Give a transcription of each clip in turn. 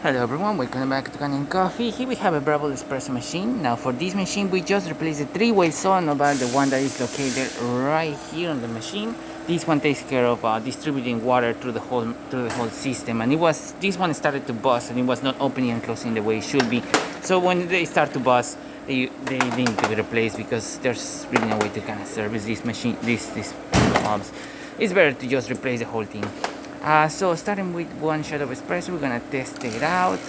Hello everyone, welcome back to Kanen Coffee. Here we have a Breville Espresso machine. Now for this machine we just replaced the three-way solenoid, the one that is located right here on the machine. This one takes care of distributing water through the whole system, and this one started to bust and it was not opening and closing the way it should be. So when they start to bust, they need to be replaced because there's really no way to kind of service this machine, these pumps. It's better to just replace the whole thing. So starting with one shot of espresso, we're gonna test it out.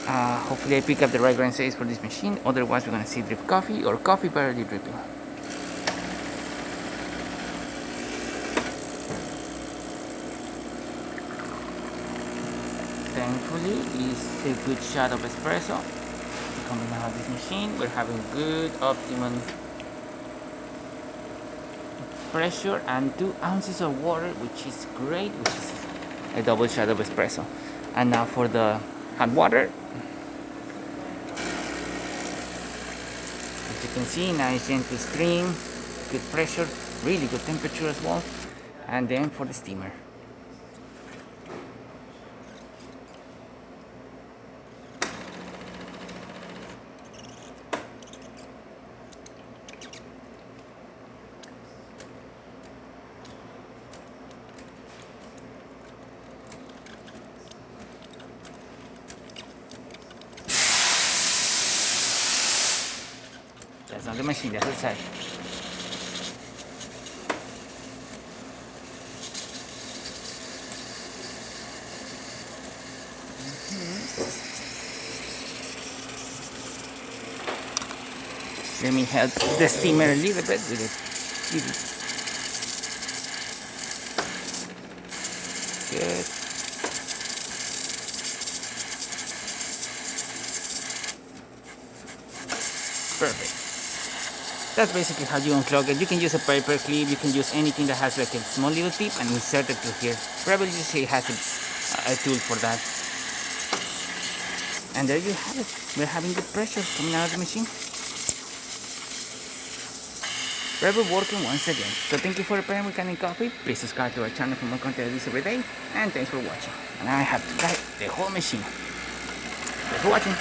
Hopefully I pick up the right grind size for this machine. Otherwise we're gonna see drip coffee or coffee barely dripping. Thankfully, it's a good shot of espresso. Coming out of this machine, we're having good optimum pressure and 2 ounces of water, which is great, which is a double shot of espresso. And now for the hot water. As you can see, nice gentle stream, good pressure, really good temperature as well. And then for the steamer. That's not the machine, that's outside. Let me help the steamer a little bit with it. Good. Perfect. That's basically how you unclog it. You can use a paper clip, you can use anything that has like a small little tip and insert it through here. Breville usually has a tool for that. And there you have it. We're having good pressure coming out of the machine. Breville working once again. So thank you for preparing with Kanen Coffee. Please subscribe to our channel for more content like this every day. And thanks for watching. And I have to try the whole machine. Thanks for watching.